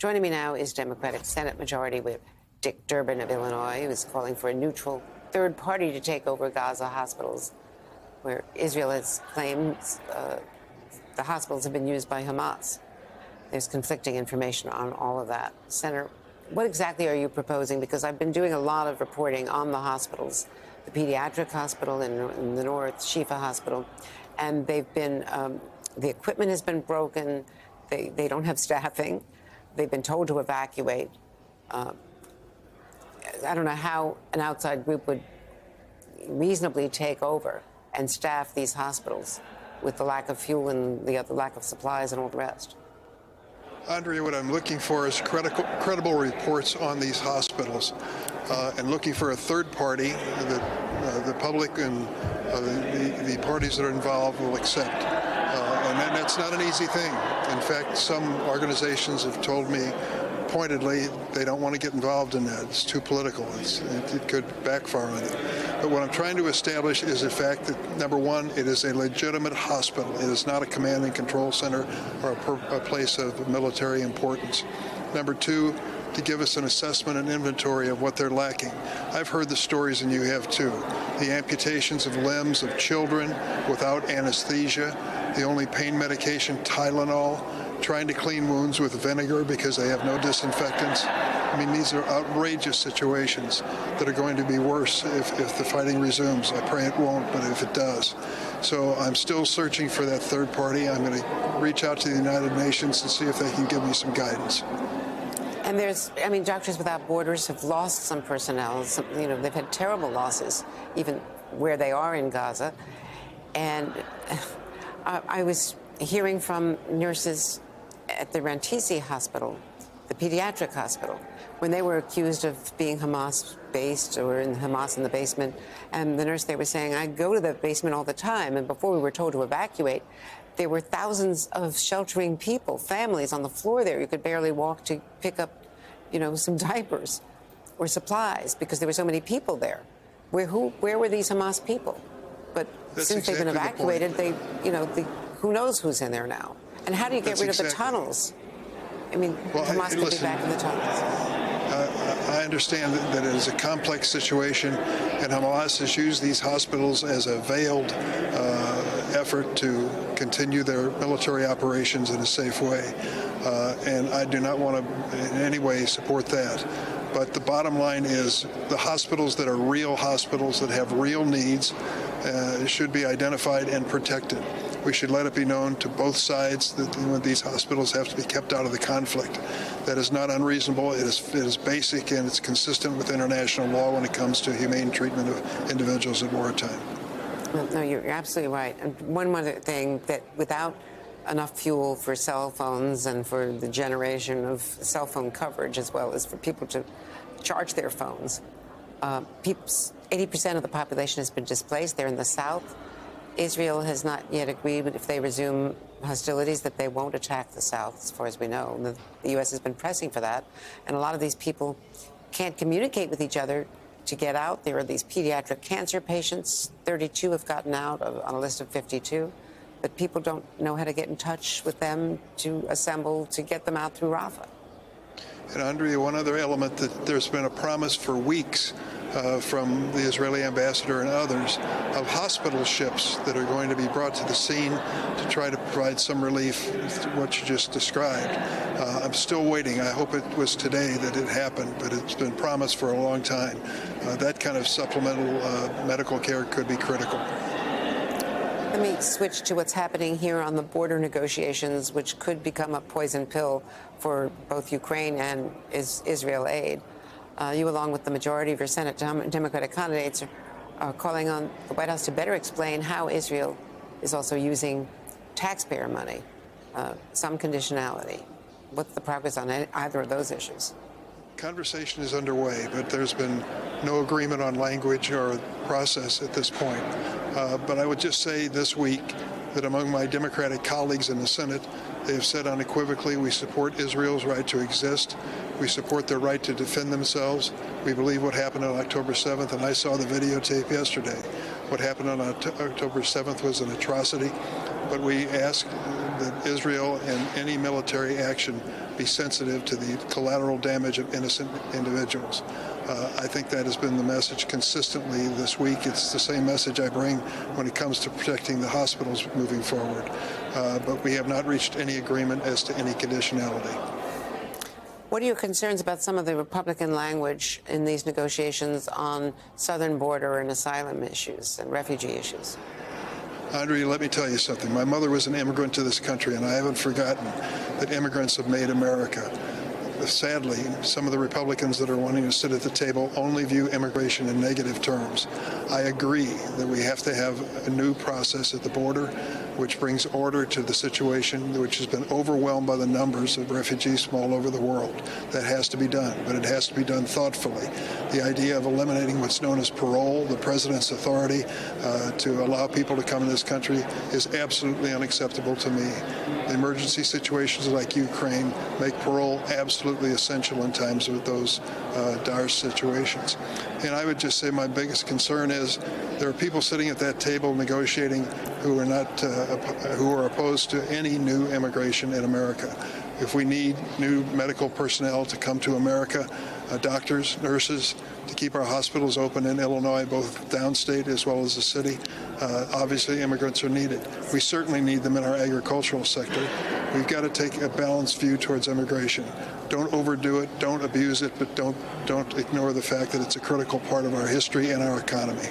Joining me now is Democratic Senate Majority Whip Dick Durbin of Illinois, who is calling for a neutral third party to take over Gaza hospitals, where Israel has claimed the hospitals have been used by Hamas. There's conflicting information on all of that. Senator, what exactly are you proposing? Because I've been doing a lot of reporting on the hospitals, the pediatric hospital in the north, Shifa Hospital, and they've been, the equipment has been broken. They don't have staffing. They've been told to evacuate. I don't know how an outside group would reasonably take over and staff these hospitals with the lack of fuel and the lack of supplies and all the rest. Andrea, what I'm looking for is credible reports on these hospitals and looking for a third party that the public and the parties that are involved will accept. And that's not an easy thing. In fact, some organizations have told me pointedly they don't want to get involved in that. It's too political. It could backfire on them. But what I'm trying to establish is the fact that, number one, it is a legitimate hospital. It is not a command and control center or a place of military importance. Number two, to give us an assessment and inventory of what they're lacking. I've heard the stories, and you have too. The amputations of limbs of children without anesthesia, the only pain medication, Tylenol, trying to clean wounds with vinegar because they have no disinfectants. I mean, these are outrageous situations that are going to be worse if the fighting resumes. I pray it won't, but if it does. So I'm still searching for that third party. I'm going to reach out to the United Nations and see if they can give me some guidance. And Doctors Without Borders have lost some personnel. They've had terrible losses, even where they are in Gaza. And I was hearing from nurses at the Rantisi Hospital, the pediatric hospital, when they were accused of being Hamas-based or in Hamas in the basement. And the nurse, they were saying, I go to the basement all the time. And before we were told to evacuate, there were thousands of sheltering people, families on the floor there. You could barely walk to pick up, some diapers or supplies because there were so many people there. Where were these Hamas people? But since they've been evacuated, who knows who's in there now? And how do you get rid of the tunnels? Hamas could be back in the tunnels. I understand that it is a complex situation, and Hamas has used these hospitals as a veiled effort to continue their military operations in a safe way. And I do not want to in any way support that. But the bottom line is the hospitals that are real hospitals that have real needs should be identified and protected. We should let it be known to both sides that these hospitals have to be kept out of the conflict. That is not unreasonable. It is basic, and it's consistent with international law when it comes to humane treatment of individuals in wartime. No, you're absolutely right. And one other thing, that without enough fuel for cell phones and for the generation of cell phone coverage, as well as for people to charge their phones, 80% of the population has been displaced. They're in the south. Israel has not yet agreed, but if they resume hostilities, that they won't attack the south, as far as we know. The U.S. has been pressing for that. And a lot of these people can't communicate with each other to get out. There are these pediatric cancer patients. 32 have gotten out on a list of 52. But people don't know how to get in touch with them to assemble, to get them out through Rafah. And Andrea, one other element that there's been a promise for weeks from the Israeli ambassador and others of hospital ships that are going to be brought to the scene to try to provide some relief to what you just described. I'm still waiting. I hope it was today that it happened, but it's been promised for a long time. That kind of supplemental medical care could be critical. Let me switch to what's happening here on the border negotiations, which could become a poison pill for both Ukraine and Israel aid. You, along with the majority of your Senate Democratic candidates, are calling on the White House to better explain how Israel is also using taxpayer money, some conditionality. What's the progress on either of those issues? Conversation is underway, but there's been no agreement on language or process at this point. But I would just say this week that among my Democratic colleagues in the Senate, they have said unequivocally we support Israel's right to exist. We support their right to defend themselves. We believe what happened on October 7th, and I saw the videotape yesterday. What happened on October 7th was an atrocity, but we ask that Israel and any military action be sensitive to the collateral damage of innocent individuals. I think that has been the message consistently this week. It's the same message I bring when it comes to protecting the hospitals moving forward. But we have not reached any agreement as to any conditionality. What are your concerns about some of the Republican language in these negotiations on southern border and asylum issues and refugee issues? Andrea, let me tell you something. My mother was an immigrant to this country, and I haven't forgotten that immigrants have made America. Sadly, some of the Republicans that are wanting to sit at the table only view immigration in negative terms. I agree that we have to have a new process at the border, which brings order to the situation, which has been overwhelmed by the numbers of refugees from all over the world. That has to be done, but it has to be done thoughtfully. The idea of eliminating what's known as parole, the president's authority to allow people to come in this country, is absolutely unacceptable to me. Emergency situations like Ukraine make parole absolutely essential in times of those dire situations. And I would just say my biggest concern is there are people sitting at that table negotiating who are not who are opposed to any new immigration in America. If we need new medical personnel to come to America, doctors, nurses, to keep our hospitals open in Illinois, both downstate as well as the city, obviously immigrants are needed. We certainly need them in our agricultural sector. We've got to take a balanced view towards immigration. Don't overdo it, don't abuse it, but don't ignore the fact that it's a critical part of our history and our economy.